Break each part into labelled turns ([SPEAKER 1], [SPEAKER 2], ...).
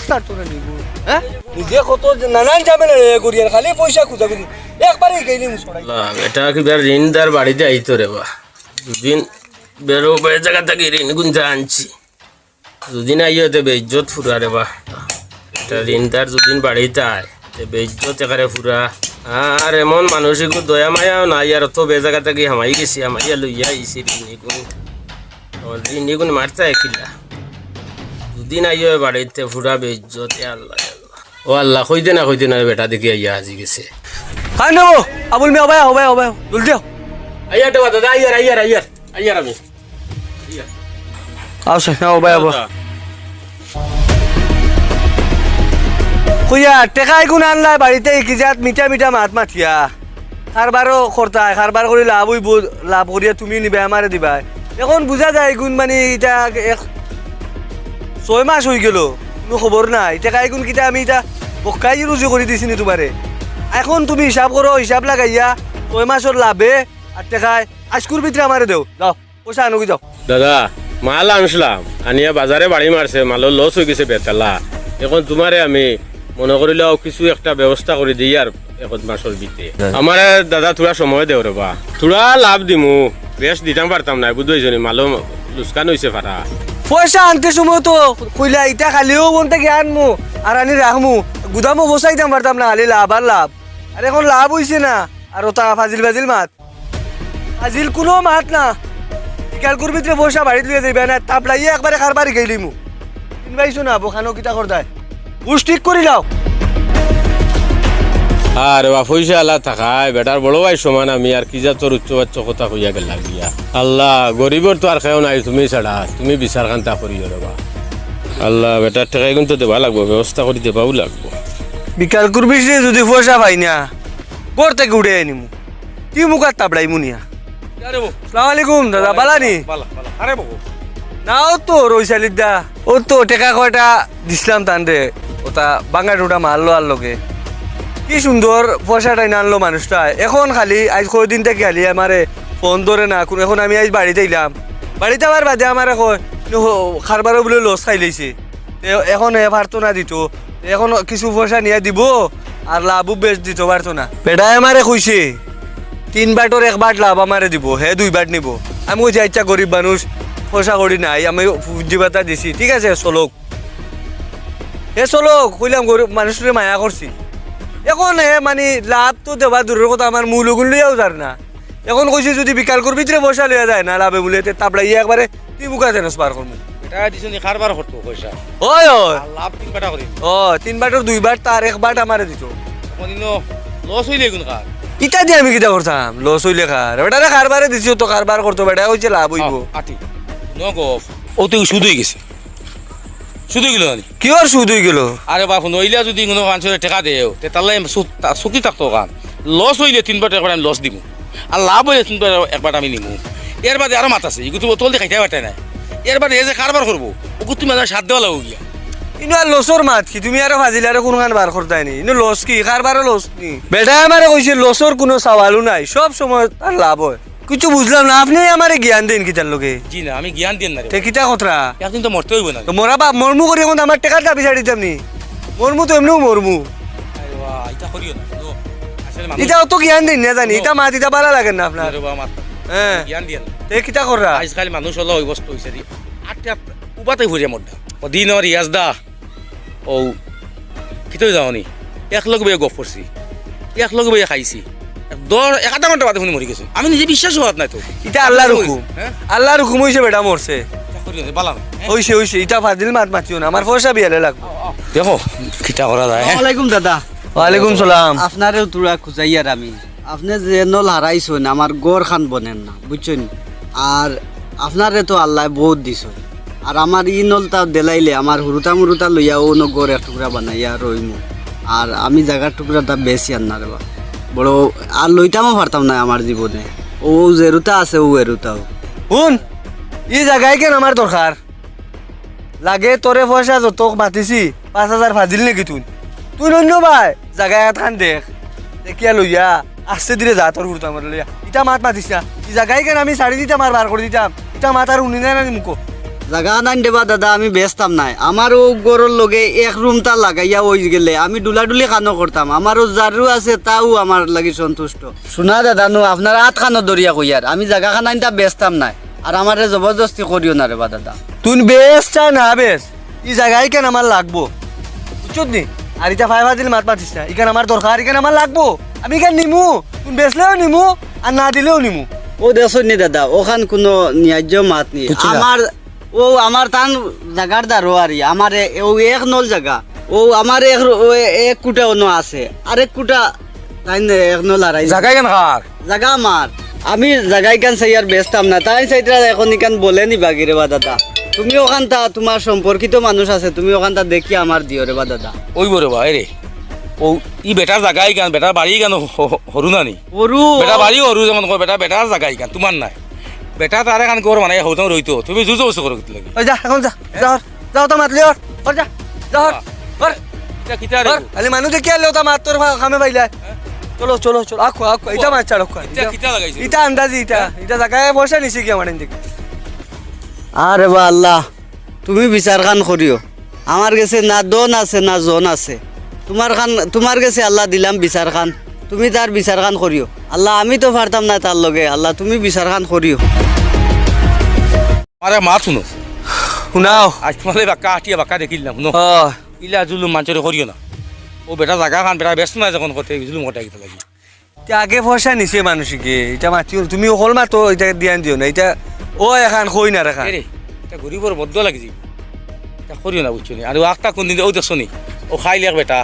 [SPEAKER 1] Sir তোরা নিব হ্যাঁ নিজে কত নানান ঝামেলা করি আর খালি পয়সা খুঁজা করি একবারই গেলি মুসড়াই
[SPEAKER 2] এটা কি ঋণদার বাড়িতে আইতো রে বা দুদিন বেরো জায়গা থেকে ঋণ গুঞ্জা আনছি দুদিন আইও তে বেইজ্জত ফুরা রে বা এটা ঋণদার দুদিন বাড়িতে আয় তে বেইজ্জত একারে ফুরা আর এমন মানসিক দয়া মায়াও নাই আর তো বে জায়গা থেকে হামাই গেছি হামাইয়া লইয়া আইছি ঋণী গুণ মারতে কিলা দুদিন আইও বাড়িতে ফুরা বেইজ্জত আল্লাহ ও আল্লাহ কইতে না বেটা দেখি আইয়া হাজি গেছে
[SPEAKER 1] খাই নেবো আবুল মেয়ে হবাই হবাই হবাই জলদি
[SPEAKER 2] আইয়ার দাদা আইয়ার আমি
[SPEAKER 1] আচ্ছা হ্যাঁ হবাই হবো কইয়া টেকাই গুণ আনলাই বাড়িতে কি জাত মিঠা মিঠা মাত মাথিয়া খারবারও করতাই খারবার করি লাভ হইব লাভ করিয়া তুমি নিবে আমারে দিবা এখন বুঝা যায় গুণ মানে এটা 6 মাস হয়ে গেল কোনো খবর নাই টেকাই গুণ কিটা আমি এটা বকাই রুজু করে দিছি নি তোমারে এখন তুমি হিসাব করো হিসাব লাগাইয়া 6 মাসের লাভে আর টেকায় আজকুর ভিতরে আমারে দেও যাও পয়সা আনুকি যাও
[SPEAKER 2] দাদা মাল আনছিলাম আনিয়া বাজারে বাড়ি মারছে মালের লস হয়ে গেছে বেতালা এখন তোমারে আমি মনে করিলেও কিছু একটা ব্যবস্থা করে দিই আর 1 মাসের ভিতরে আমার দাদা তোরা সময় দেও রে বা তোরা লাভ দিমু বেশ দিতাম পারতাম না বুঝতে মালো লুস্কান হয়েছে ফারা
[SPEAKER 1] পয়সা আনতে সময় তো কইলা ইটা খালিও বনতে আনমু আর আনি রাখমু গুদামও বসাইতাম পারতাম না খালি লাভ আর লাভ আর এখন লাভ হইছে না আর ওটা ফাজিল মাত ফাজিল কোনো মাত না বিকালকুর ভিতরে পয়সা বাড়িতে লিয়ে যাইবে না তাপলাইয়ে একবারে খারবারি গেলিমু কিনবাইছো না বোখানো কিটা করতাই বুঝ ঠিক করি লাও
[SPEAKER 2] আর বা পয়সা আল্লাহ থাকায় বেটার বড় ভাই সমান আমি আর কি যা তোর উচ্চ বাচ্চ কথা কইয়া গেল লাগিয়া আল্লাহ গরিবর তো আর খেয়েও নাই তুমি ছাড়া তুমি বিচার কান্তা করিও রে বা আল্লাহ বেটার ঠেকাই কিন্তু দেবা লাগবো ব্যবস্থা করে দেবাও লাগবো
[SPEAKER 1] বিকালকুর ভিতরে যদি পয়সা পাই না ঘর থেকে উঠে আনিমু কি মুখার তাপড়াই মুনিয়া সালাম আলাইকুম দাদা বালানি নাও তো রইসালির দা ও তো টেকা কয়টা দিছিলাম তান রে ওটা বাঙ্গা টুটা মারলো আর লোকে কি সুন্দর পয়সাটাই আনলো মানুষটা এখন খালি আজ কয়দিন থেকে খালি আমারে ফোন ধরে না এখন আমি আজ বাড়িতে এলাম বাড়িতে আবার বাদে আমার এখন খারবারও বলে লস খাই লইছে এখন এ পারতো না দিত এখন কিছু পয়সা নিয়ে দিব আর লাভও বেশ দিতে পারতো না বেটাই আমারে কইছে 3 বাটর 1 বাট লাভ আমারে দিব হে 2 বাট নিব আমি কইছি আচ্ছা গরিব মানুষ পয়সা করি নাই আমি পুঁজি বাতা দিছি ঠিক আছে চলক হে চলক কইলাম গরিব মানুষের মায়া করছি এখন হে মানে লাভ তো দেবা দূরের কথা আমার মূল ওগুন লইয়াও যার না এখন কইছি যদি বিকালকুর ভিতরে পয়সা লইয়া যায় না লাভে বলে তাপড়া ইয়ে একবারে তুই মুখা দেনস পার করবো ওই ও 3 বাটর 2 বাট তার 1 বাট আমারে দিত ইটা দিয়ে আমি কিটা করতাম লস হইলে খার বেটারে খারবারে দিছি তো কারবার করতো বেটা হইছে লাভ হইব
[SPEAKER 3] ও তো সুদ হয়ে গেছে সুদ হয়ে গেল
[SPEAKER 1] কি ওর সুদ হয়ে গেল
[SPEAKER 3] আরে বাপ নইলা যদি কোনো মানুষের টাকা দেও তাহলে চুক্তি থাকতো কান লস হইলে 3 বার একবার আমি লস দিব আর লাভ হইলে 3 বার একবার আমি নিমু এর বাদে আরো মাত আছে এগুলো তোল দেখাইতে পারতে না এর বাদে এই যে কারবার করবো ওগুলো তুমি সাথ দেওয়া লাগো গিয়া
[SPEAKER 1] ইনো আর লসর মাত কি তুমি আরো ফাজিল আরো কোনো গান বার করতাই নি ইনো লস কি কারবারও লস নি বেটা আমারে কইছে লসর কোনো সওয়ালও নাই সব সময় তার লাভ হয় কিছু বুঝলাম না আপনি আমারে জ্ঞান দেন কিতার লোকে
[SPEAKER 3] জি না আমি জ্ঞান দেন না
[SPEAKER 1] তে কিতা কথা
[SPEAKER 3] একদিন তো মরতে হইব না
[SPEAKER 1] তো মোরা বাপ মরমু করি এখন আমার টাকা দাবি ছাড়ি দিতাম নি মরমু তো এমনিও মরমু
[SPEAKER 3] আরে বাহ এটা করিও না আসলে
[SPEAKER 1] এটা তো জ্ঞান দেন না জানি এটা মাত এটা ভালো লাগে না আপনার
[SPEAKER 3] আরে বাহ মাত
[SPEAKER 1] হ্যাঁ
[SPEAKER 3] জ্ঞান দেন
[SPEAKER 1] তে কিতা কররা
[SPEAKER 3] আজকাল মানুষ হলো ওই বস্তু হইছে দি আটটা উবাতে ঘুরে মড্ডা ও দিনর ইয়াজদা ও কিতই যাওনি এক লগ বইয়ে গপ করছি এক লগ বইয়ে খাইছি 1 ঘন্টা বাদে শুনি মরি গেছে আমি নিজে বিশ্বাস হওয়াত নাই তো
[SPEAKER 1] এটা আল্লাহর হুকুম আল্লাহর হুকুম হইছে বেটা মরছে
[SPEAKER 3] বালা
[SPEAKER 1] হইছে এটা ফাজিল মাত মাতিও না আমার পয়সা বিয়ালে লাগবে
[SPEAKER 3] দেখো কিটা করা যায়
[SPEAKER 4] আসসালামু আলাইকুম দাদা
[SPEAKER 1] ওয়ালাইকুম সালাম
[SPEAKER 4] আপনারেও তোরা খুঁজাইয়ার আমি আপনি যে নল হারাইছেন আমার গড় খান বনেন না বুঝছেন আর আপনারে তো আল্লাহ বহুত দিছেন আর আমার ই নলটা দেলাইলে আমার হুরুতা লইয়া ও ন গড় এক টুকরা বানাইয়া রইমু আর আমি জায়গার টুকরাটা বেশি আন না রে বড় আর লইতামও পারতাম না আমার জীবনে ও যেরুতা আছে ও এরুতাও
[SPEAKER 1] শুন এই জায়গায় কেন আমার দরকার লাগে তোরে পয়সা যত মাতিছি 5,000 ফাজিল নাকি তুই অন্য ভাই জায়গায় খান দেখিয়া লইয়া আসতে দিলে যা তোর ঘুরতাম লইয়া ইটা মাত মাতিস না এই জায়গায় কেন আমি 3.5 বার বার করে দিতাম ইটা মাত আর উনি না মুখো
[SPEAKER 4] জাগা নাই দেবা দাদা আমি বেচতাম নাই আমারও গরুর লগে এক রুমটা লাগাইয়া ওই গেলে আমি ডুলাডুলি খানো করতাম আমারও যারু আছে তাও আমার লাগি সন্তুষ্ট শোনা দাদা নো আপনার হাত খানো দরিয়া কইয়ার আমি জাগা খানাইটা বেচতাম নাই আর আমারে জবরদস্তি করিও না রে বা দাদা
[SPEAKER 1] তুই বেশ চা না বেশ এই জায়গায় কেন আমার লাগবো বুঝছো নি আর এটা ফাইভা দিলে মাত মাতিস না এখানে আমার দরকার এখানে আমার লাগবো আমি এখানে নিমু তুমি বেচলেও নিমু আর না দিলেও নিমু
[SPEAKER 4] ও দেখছো নি দাদা ওখান কোনো ন্যায্য মাত নেই আমার ও আমার তান জাগার দারো আর আমার ও এক নল জায়গা ও আমার এক কুটা অন্য আছে আরেক কুটা তাই এক নল আর
[SPEAKER 1] জায়গায় কেন খার
[SPEAKER 4] জায়গা আমার আমি জায়গায় কান চাই আর বেচতাম না তাই চাইটা এখন ইকান বলে নি বাকি রে বা দাদা তুমি ওখানটা তোমার সম্পর্কিত মানুষ আছে তুমি ওখানটা দেখি আমার দিও রে বা দাদা
[SPEAKER 3] ওই বরে বা রে ও ই বেটার জায়গায় গান বেটার বাড়ি গান হরু না নি
[SPEAKER 4] ওরু
[SPEAKER 3] বেটা বাড়ি হরু যেমন কয় বেটা বেটার জায়গায় গান তোমার নাই বেটা তারে কান কর মানে হতাম রইতো তুমি জুজো বসে করো কিতে লাগে
[SPEAKER 1] ওই যা এখন যা যাও যাও তো মাতলি ওর যা যাও ওর
[SPEAKER 3] কিতা কিতা রে
[SPEAKER 1] খালি মানুষ দেখি আলে ওটা মাত তোর খামে পাইলে চলো চলো চলো আখো আখো এটা মাছ ছাড়ো
[SPEAKER 3] কিতা কিতা লাগাইছে
[SPEAKER 1] এটা আন্দাজি এটা জায়গায় পয়সা নিছি কি আমার দিকে
[SPEAKER 4] আরে বা আল্লাহ তুমি বিচার খান করিও আমার কাছে না দন আছে না জন আছে তোমার কাছে আল্লাহ দিলাম বিচার খান তুমি তার বিচার খান করিও আল্লাহ আমি তো পারতাম না তার লগে আল্লাহ তুমি বিচার খান করিও
[SPEAKER 3] আরে মা শুনো
[SPEAKER 1] শুনাও
[SPEAKER 3] আজ তোমালে বাক্কা আটিয়া বাক্কা দেখিলাম শুনো
[SPEAKER 1] ও
[SPEAKER 3] ইলা জুলুম মানুষের করিও না ও বেটা জায়গা খান বেটা ব্যস্ত নাই যখন করতে জুলুম কটা কিতা লাগি
[SPEAKER 1] আগে পয়সা নিছে মানুষকে এটা মাতিও তুমি অকল মাতো এটা দিয়ান দিও না এটা ও এখন কই না রেখা
[SPEAKER 3] রে এটা গরিবর বদ্ধ লাগি যাবে এটা করিও না বুঝছো নি আর একটা কোন দিন ও দেখছো নি ও খাইলে এক বেটা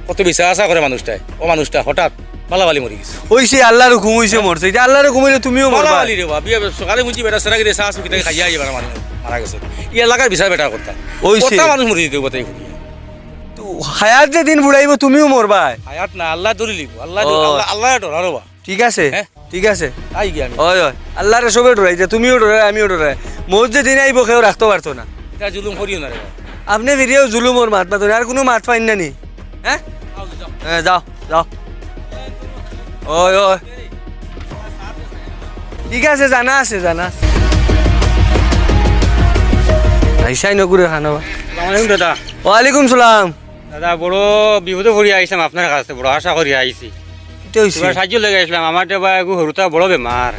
[SPEAKER 3] কত বিশ্বাস আশা করে মানুষটাই ও মানুষটা হঠাৎ বালাবালি মরি গেছে
[SPEAKER 1] ওইছে আল্লাহর হুকুম হইছে মরছে এটা আল্লাহর হুকুম হইলে তুমিও মরবা
[SPEAKER 3] বালাবালি রে বা বিয়ে সকালে মুজি বেটা সেরা গিয়ে শাস কিতা খাইয়া যাবে মানুষ মারা গেছে ই এলাকার বিচার বেটা করতা
[SPEAKER 1] ওইছে।
[SPEAKER 3] কত মানুষ মরি যেতে কথাই করি
[SPEAKER 1] তো হায়াত যে দিন বুড়াইব তুমিও মরবা
[SPEAKER 3] হায়াত না আল্লাহ ধরে লিব আল্লাহ
[SPEAKER 1] ও।
[SPEAKER 3] আল্লাহ ডর আরো বা
[SPEAKER 1] ঠিক আছে
[SPEAKER 3] হ্যাঁ।
[SPEAKER 1] ঠিক আছে
[SPEAKER 3] আই গিয়া আমি
[SPEAKER 1] ওই ওই আল্লাহরে সবে ডরাইছে তুমিও ডরাই আমিও ডরাই মোর যে দিন আইব কেউ রাখতে পারতো না
[SPEAKER 3] এটা জুলুম করিও না রে বা
[SPEAKER 1] আপনি ভিডিও জুলুমর মাত পাতো আর কোনো মাত পাইন না নি হ্যাঁ হ্যাঁ যাও যাও ওই ওই ঠিক আছে জানা আছে জানা আইসাই নকুরে খানো
[SPEAKER 5] আসসালামাইকুম দাদা
[SPEAKER 1] ওয়ালাইকুম সালাম
[SPEAKER 5] দাদা বড় বিপদে পড়ি আইসাম আপনার কাছে বড় আশা করি আইছি
[SPEAKER 1] কিতে হইছে
[SPEAKER 5] তোমার সাহায্য লেগে আসলাম আমার দেবা একটু সরুতা বড় বেমার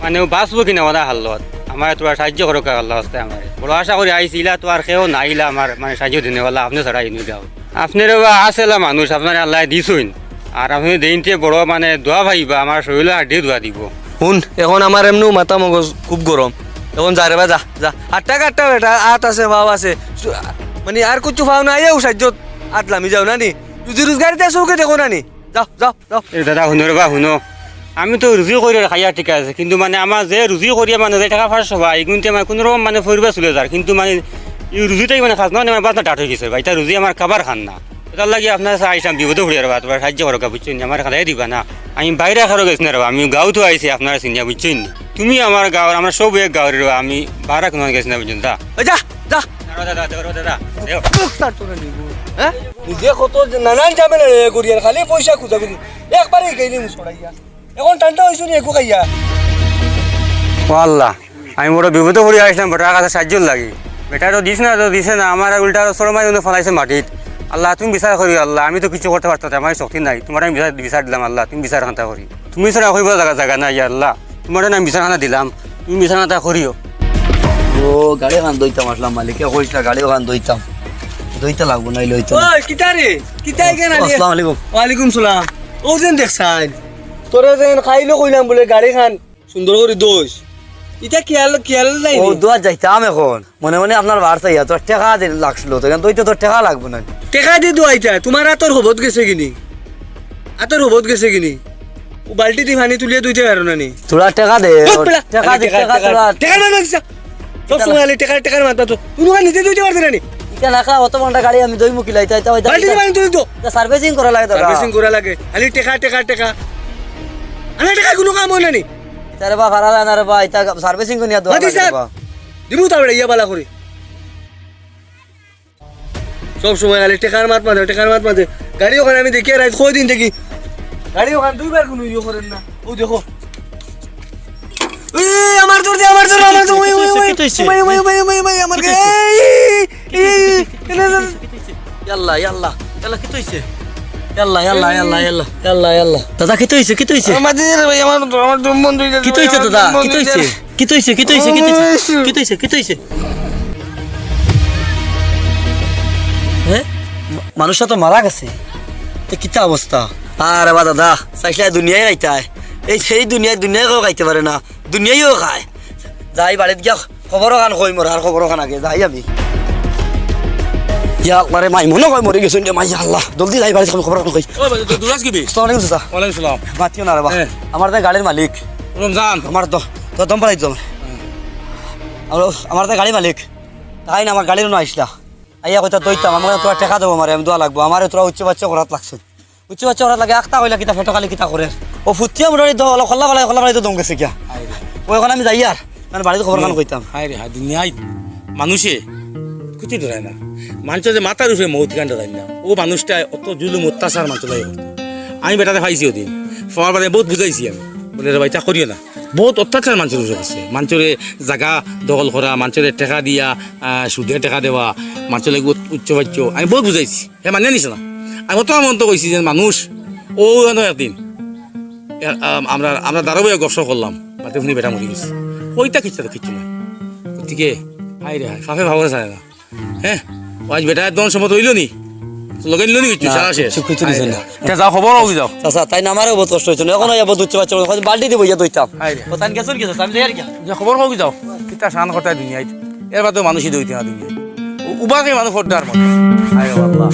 [SPEAKER 5] মানে ও বাঁচবো কিনা ওদা হাল্লত আমার তোমার সাহায্য করো আল্লাহ হস্তে আমার বড় আশা করি আইছি ইলা তো আর কেউ না ইলা আমার মানে সাহায্য দিনে বলা আপনি ছাড়া ইনি যাও আপনার বা আসেলা মানুষ আপনার আল্লাহ দিছইন আর আপনি দিনতে বড় মানে দোয়া ভাইবা আমার শরীরে হাড্ডি দোয়া দিব
[SPEAKER 1] শুন এখন আমার এমনি মাথা মগজ খুব গরম এখন যা রে বা যা যা আটটা কাটটা বেটা আট আছে ভাও আছে মানে আর কিছু ভাও নাই ও সাহায্য আটলামি যাও না নি রুজি রোজগারিতে চৌকে দেখো না নি যাও যাও যাও
[SPEAKER 5] এ দাদা শুনো রে বা শুনো আমি তো রুজি করি খাইয়া ঠিক আছে কিন্তু মানে আমার যে রুজি করিয়া মানে যে টাকা ফার্স্ট হবা এগুনতে মানে কোনো রকম মানে ফুরবা চলে যার কিন্তু মানে এই রুজিটাই মানে খাস না মানে বাদ ডাট হয়ে গেছে ভাই এটা রুজি আমার খাবার খান না তার লাগে আপনার আইসাম বিপদে পড়ি আর তোমার সাহায্য করো বুঝছেন আমার খালাই দিবা না আমি বাইরে খারো গেছি না রে আমি গাঁও তো আইছি আপনার চিনিয়া বুঝছেন তুমি আমার গাঁৱৰ আমার সব এক গাঁৱৰ রে আমি বারা কোনো গেছি না বুঝছেন দা
[SPEAKER 1] ওই যা যা
[SPEAKER 5] দাদা দাদা দাদা
[SPEAKER 1] মুখ সার তোরা নিবো হ্যাঁ নিজে কত নানান যাবে না রে করিয়ার খালি পয়সা খুঁজা করি একবারই গেলি মুখ ছড়াইয়া এখন ঠান্ডা হয়েছো নি একু খাইয়া
[SPEAKER 5] ও আল্লাহ আমি বড় বিপদে পড়ি আসলাম বেটার কাছে সাহায্য লাগি বেটা তো দিস না তো দিছে না আমার উল্টা সরমাই ফলাইছে মাটিত আল্লাহ তুমি বিচার করি আল্লাহ আমি তো কিছু করতে পারতাম না, আমার শক্তি নাই তোমার আমি বিচার দিলাম আল্লাহ তুমি বিচার খান্তা করি তুমি ছাড়া করিব জায়গা নাই আল্লাহ তোমার আমি বিচার খানা দিলাম তুমি বিচার খান্তা করিও
[SPEAKER 4] ও গাড়ি খান দইতাম আসলাম মালিকে কইছিলা গাড়িও খান দইতাম দইতা লাগবো নাই লইতো
[SPEAKER 1] ওই কিতা রে কিতা কেন আলি
[SPEAKER 4] আসসালামু আলাইকুম
[SPEAKER 1] ওয়ালাইকুম সালাম ও যেন দেখছাই তোরা যেন খাইলো কইলাম বলে গাড়ি খান সুন্দর করে দোষ এটা খেয়াল নাই
[SPEAKER 4] ও দোয়া যাইতাম এখন মনে মনে আপনার বার চাইয়া তোর টাকা লাগছিল তো এখন দইতে তোর টাকা লাগবো না
[SPEAKER 1] টেকা দিয়ে দোয়াইতা তোমার আতর হবত গেছে কিনি আতর হবত গেছে কিনি ও বালতি দি পানি তুলিয়ে দুইতে পারো না নি
[SPEAKER 4] তোরা টাকা দে টাকা দে টাকা তোরা
[SPEAKER 1] টেকার মাথা দিছা সব সময় আলে টেকার মাথা তো তুমি নিজে দুইতে পারতে না নি
[SPEAKER 4] ইটা নাকা অত ঘন্টা গাড়ি আমি দই মুকিলাই তাই তাই
[SPEAKER 1] বালতি দি পানি তুলি তো
[SPEAKER 4] সার্ভিসিং করা লাগে তোরা
[SPEAKER 1] সার্ভিসিং করা লাগে খালি টেকা আনা টেকা কোনো কাম হয় না নি
[SPEAKER 4] তারে বা ভাড়া না রে বা ইটা সার্ভিসিং কো নিয়া দোয়া
[SPEAKER 1] মাতি স্যার দিমু তাবড়ে ইয়া বালা করে সব সময় খালি টেকার মাথে গাড়ি ওখানে আমি দেখি রাত কই দিন দেখি গাড়ি ওখানে দুইবার কোনো ইয়ে করেন না ও দেখো আমার তো তোর দে আমার তোর আমার তোর ওই ওই ওই
[SPEAKER 5] কি হইছে?
[SPEAKER 1] ওই ওই ওই ওই ওই আমার কে
[SPEAKER 5] ইয়াল্লা ইয়াল্লা ইয়াল্লা কি হইছে ইয়াল্লা ইয়াল্লা ইয়াল্লা ইয়াল্লা ইয়াল্লা ইয়াল্লা দাদা কি হইছে কি হইছে
[SPEAKER 1] আমার দিদি রে ভাই আমার তো মন দুই
[SPEAKER 5] কি হইছে দাদা কি হইছে কি হইছে কি হইছে কি হইছে কি হইছে হ্যাঁ মানুষটা তো মারা গেছে তো কিতা অবস্থা
[SPEAKER 4] আরে বা দাদা চাইলে দুনিয়ায় খাইতায় এই সেই দুনিয়ায় কেউ খাইতে পারে না দুনিয়াইও খায় যাই বাড়িত গিয়া খবরও খান কই মোর আর খবরও খান আগে যাই আমি ইয়া আল্লাহ রে মাই মনে কয় মরে গেছেন যে মাই আল্লাহ জলদি যাই বাড়িত খবর খান কই
[SPEAKER 3] ওই ভাই দুরাজ কি বে
[SPEAKER 4] আসসালামু আলাইকুম চাচা
[SPEAKER 3] ওয়ালাইকুম সালাম
[SPEAKER 4] মাতিও না রে বা আমার তো গাড়ির মালিক
[SPEAKER 3] রমজান
[SPEAKER 4] আমার তো দম পালাই তো আমার তো গাড়ি মালিক তাই না আমার গাড়ির না আসলা আইয়া কইতা দইতাম আমার তোরা টাকা দেবো মারে আমি দোয়া লাগবো আমার তোরা উচ্চ বাচ্চা করাত লাগছে উচ্চ বাচ্চা করাত লাগে আখতা কইলা কিতা ফটো খালি কিতা করে ও ফুটিয়া মোটামুটি তো অলপ খল্লা ফেলাই তো দম গেছে কিয়া ওই এখন আমি যাই আর মানে বাড়িতে খবর খান কইতাম
[SPEAKER 3] হায় রে হায় দুনিয়ায় মানুষে কুতি ধরায় না মানুষের যে মাথার উপরে মৌত গান ধরায় না ও মানুষটা অত জুলুম অত্যাচার মানুষ লাই আমি বেটাতে পাইছি ওদিন পাওয়ার বাদে বহুত বুঝাইছি আমি বলে রে ভাই তা করিও না বহুত অত্যাচার মানুষের উপরে আছে মানুষের জায়গা দখল করা মানুষের টেকা দিয়া সুদে টেকা দেওয়া মানুষের উচ্চ বাচ্য আমি বহুত বুঝাইছি হে মানে নিছে না আমি অত মন্ত কইছি যে মানুষ ও একদিন আমরা দাঁড়াবো গসর করলাম বাতে শুনি বেটা মরি গেছে ওইটা কিচ্ছু তো কিচ্ছু না গতিকে হাই রে হাই ফাফে ভাবরে চায় না হ্যাঁ আজ বেটা একদম সম্মত হইল নি লগাই নিল নি কিচ্ছু সারা শেষ যাও খবর হোক যাও
[SPEAKER 4] চাচা তাই না আমারও বহুত কষ্ট হয়েছিল এখন যাবো উচ্চ বাচ্চা বাল্টি দিব ইয়া দইতাম
[SPEAKER 3] হাই রে
[SPEAKER 4] ও তাই গেছেন কি চাচা আমি যাই আর কি
[SPEAKER 3] যা খবর হোক যাও কিতা শান কথা দুনিয়ায় এর বাদে মানুষই দইতে না দুনিয়ায় উবাকে মানুষ ফোটার মতো হাই রে আল্লাহ